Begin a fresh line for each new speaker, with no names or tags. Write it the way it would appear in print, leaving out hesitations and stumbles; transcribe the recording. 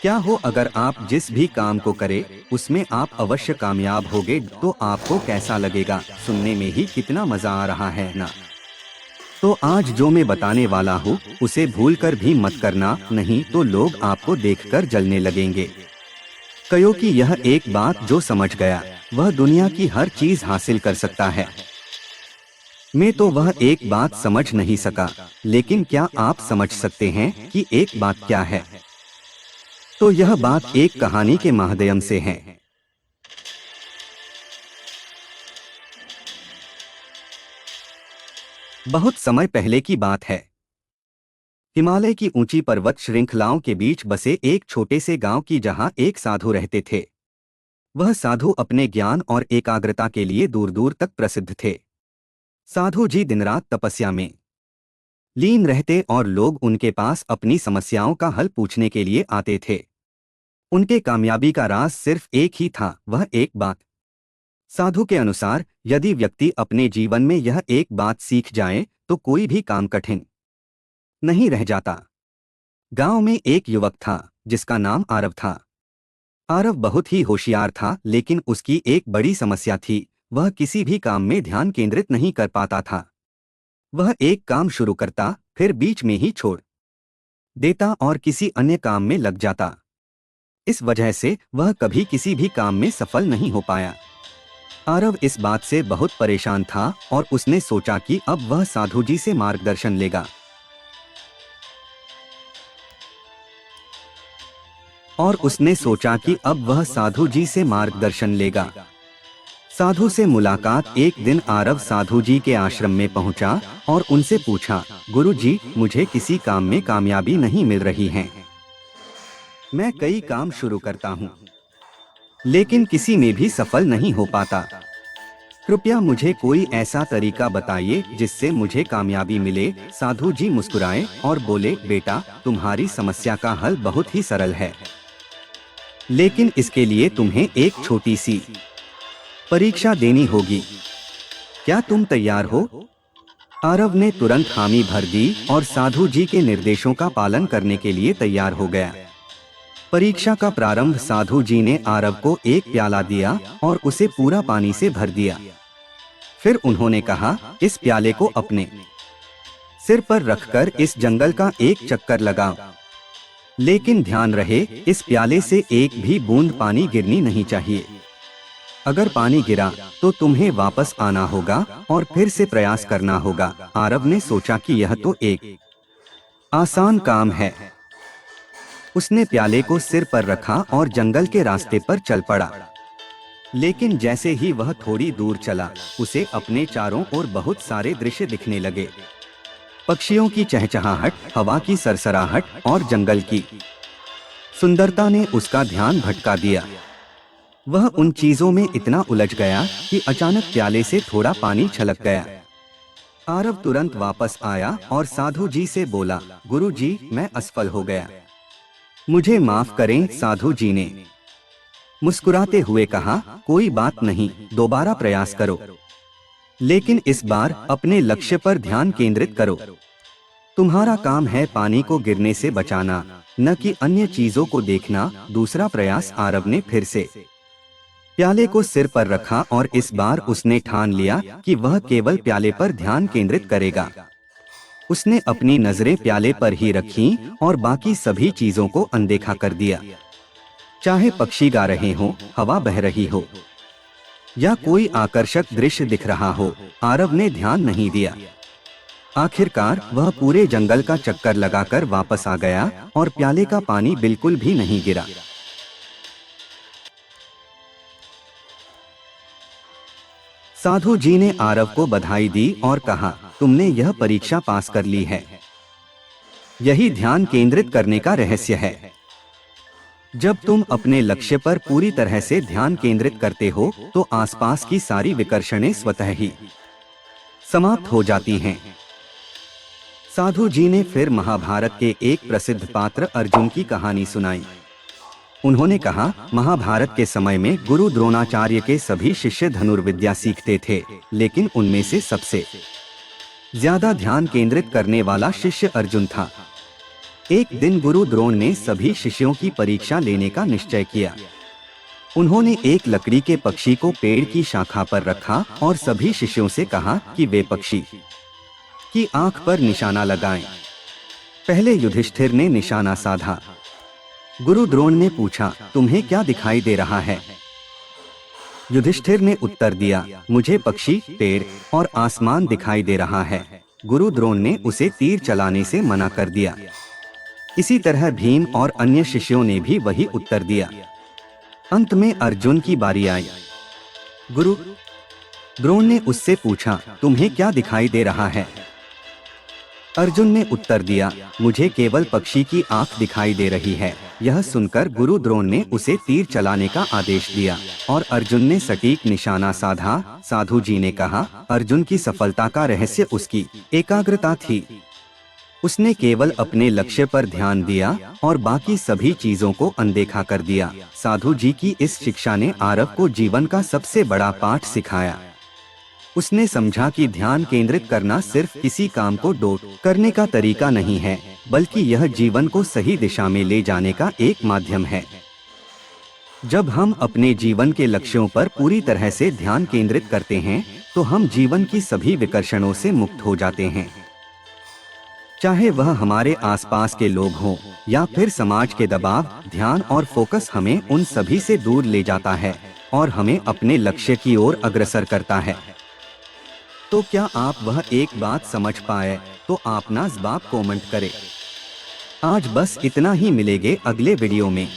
क्या हो अगर आप जिस भी काम को करें उसमें आप अवश्य कामयाब होगे, तो आपको कैसा लगेगा? सुनने में ही कितना मजा आ रहा है ना। तो आज जो मैं बताने वाला हूँ उसे भूलकर भी मत करना, नहीं तो लोग आपको देखकर जलने लगेंगे। कयो कि यह एक बात जो समझ गया वह दुनिया की हर चीज हासिल कर सकता है। मैं तो वह एक बात समझ नहीं सका, लेकिन क्या आप समझ सकते हैं कि एक बात क्या है? तो यह बात एक कहानी के माध्यम से है। बहुत समय पहले की बात है। हिमालय की ऊंची पर्वत श्रृंखलाओं के बीच बसे एक छोटे से गांव की, जहां एक साधु रहते थे। वह साधु अपने ज्ञान और एकाग्रता के लिए दूर दूर तक प्रसिद्ध थे। साधु जी दिन रात तपस्या में लीन रहते और लोग उनके पास अपनी समस्याओं का हल पूछने के लिए आते थे। उनके कामयाबी का राज सिर्फ एक ही था, वह एक बात। साधु के अनुसार यदि व्यक्ति अपने जीवन में यह एक बात सीख जाए तो कोई भी काम कठिन नहीं रह जाता। गांव में एक युवक था जिसका नाम आरव था। आरव बहुत ही होशियार था, लेकिन उसकी एक बड़ी समस्या थी, वह किसी भी काम में ध्यान केंद्रित नहीं कर पाता था। वह एक काम शुरू करता, फिर बीच में ही छोड़ देता और किसी अन्य काम में लग जाता। इस वजह से वह कभी किसी भी काम में सफल नहीं हो पाया। आरव इस बात से बहुत परेशान था और उसने सोचा कि अब वह साधु जी से मार्गदर्शन लेगा। साधु से मुलाकात। एक दिन आरव साधु जी के आश्रम में पहुंचा और उनसे पूछा, गुरु जी, मुझे किसी काम में कामयाबी नहीं मिल रही है। मैं कई काम शुरू करता हूँ, लेकिन किसी में भी सफल नहीं हो पाता। कृपया मुझे कोई ऐसा तरीका बताइए जिससे मुझे कामयाबी मिले। साधु जी मुस्कुराए और बोले, बेटा, तुम्हारी समस्या का हल बहुत ही सरल है, लेकिन इसके लिए तुम्हें एक छोटी सी परीक्षा देनी होगी। क्या तुम तैयार हो? आरव ने तुरंत हामी भर दी और साधु जी के निर्देशों का पालन करने के लिए तैयार हो गया। परीक्षा का प्रारंभ साधु जी ने आरव को एक प्याला दिया और उसे पूरा पानी से भर दिया। फिर उन्होंने कहा, इस प्याले को अपने सिर पर रखकर इस जंगल का एक चक्कर लगाओ, लेकिन ध्यान रहे इस प्याले से एक भी बूंद पानी गिरनी नहीं चाहिए। अगर पानी गिरा तो तुम्हें वापस आना होगा और फिर से प्रयास करना होगा। आरव ने सोचा कि यह तो एक आसान काम है। उसने प्याले को सिर पर रखा और जंगल के रास्ते पर चल पड़ा। लेकिन जैसे ही वह थोड़ी दूर चला, उसे अपने चारों ओर बहुत सारे दृश्य दिखने लगे। पक्षियों की चहचहाहट, हवा की सरसराहट और जंगल की सुंदरता ने उसका ध्यान भटका दिया। वह उन चीजों में इतना उलझ गया कि अचानक प्याले से थोड़ा पानी छलक गया। आरव तुरंत वापस आया और साधु जी से बोला, गुरु जी, मैं असफल हो गया, मुझे माफ करें। साधु जी ने मुस्कुराते हुए कहा, कोई बात नहीं, दोबारा प्रयास करो, लेकिन इस बार अपने लक्ष्य पर ध्यान केंद्रित करो। तुम्हारा काम है पानी को गिरने से बचाना, न कि अन्य चीजों को देखना। दूसरा प्रयास। आरव ने फिर से प्याले को सिर पर रखा और इस बार उसने ठान लिया कि वह केवल प्याले पर ध्यान केंद्रित करेगा। उसने अपनी नजरें प्याले पर ही रखीं और बाकी सभी चीजों को अनदेखा कर दिया। चाहे पक्षी गा रहे हों, हवा बह रही हो या कोई आकर्षक दृश्य दिख रहा हो, आरव ने ध्यान नहीं दिया। आखिरकार वह पूरे जंगल का चक्कर लगाकर वापस आ गया और प्याले का पानी बिल्कुल भी नहीं गिरा। साधु जी ने आरव को बधाई दी और कहा, तुमने यह परीक्षा पास कर ली है। यही ध्यान केंद्रित करने का रहस्य है। जब तुम अपने लक्ष्य पर पूरी तरह से ध्यान केंद्रित करते हो तो आसपास की सारी विकर्षणें स्वतः ही समाप्त हो जाती हैं। साधु जी ने फिर महाभारत के एक प्रसिद्ध पात्र अर्जुन की कहानी सुनाई। उन्होंने कहा, महाभारत के समय में गुरु द्रोणाचार्य के सभी शिष्य धनुर्विद्या सीखते थे, लेकिन उनमें से सबसे ज्यादा ध्यान केंद्रित करने वाला शिष्य अर्जुन था। एक दिन गुरु द्रोण ने सभी शिष्यों की परीक्षा लेने का निश्चय किया। उन्होंने एक लकड़ी के पक्षी को पेड़ की शाखा पर रखा और सभी शिष्यों से कहा कि वे पक्षी की आंख पर निशाना लगाएं। पहले युधिष्ठिर ने निशाना साधा। गुरु द्रोण ने पूछा, तुम्हें क्या दिखाई दे रहा है? युधिष्ठिर ने उत्तर दिया, मुझे पक्षी, पेड़ और आसमान दिखाई दे रहा है। गुरु द्रोण ने उसे तीर चलाने से मना कर दिया। इसी तरह भीम और अन्य शिष्यों ने भी वही उत्तर दिया। अंत में अर्जुन की बारी आई। गुरु द्रोण ने उससे पूछा, तुम्हें क्या दिखाई दे रहा है? अर्जुन ने उत्तर दिया, मुझे केवल पक्षी की आंख दिखाई दे रही है। यह सुनकर गुरु द्रोण ने उसे तीर चलाने का आदेश दिया और अर्जुन ने सटीक निशाना साधा। साधु जी ने कहा, अर्जुन की सफलता का रहस्य उसकी एकाग्रता थी। उसने केवल अपने लक्ष्य पर ध्यान दिया और बाकी सभी चीजों को अनदेखा कर दिया। साधु जी की इस शिक्षा ने आरव को जीवन का सबसे बड़ा पाठ सिखाया। उसने समझा कि ध्यान केंद्रित करना सिर्फ किसी काम को डोट करने का तरीका नहीं है, बल्कि यह जीवन को सही दिशा में ले जाने का एक माध्यम है। जब हम अपने जीवन के लक्ष्यों पर पूरी तरह से ध्यान केंद्रित करते हैं, तो हम जीवन की सभी विकर्षणों से मुक्त हो जाते हैं। चाहे वह हमारे आसपास के लोग हों या फिर समाज के दबाव, ध्यान और फोकस हमें उन सभी से दूर ले जाता है और हमें अपने लक्ष्य की ओर अग्रसर करता है। तो क्या आप वह एक बात समझ पाए? तो आप ना जवाब कमेंट करें। आज बस इतना ही, मिलेंगे अगले वीडियो में।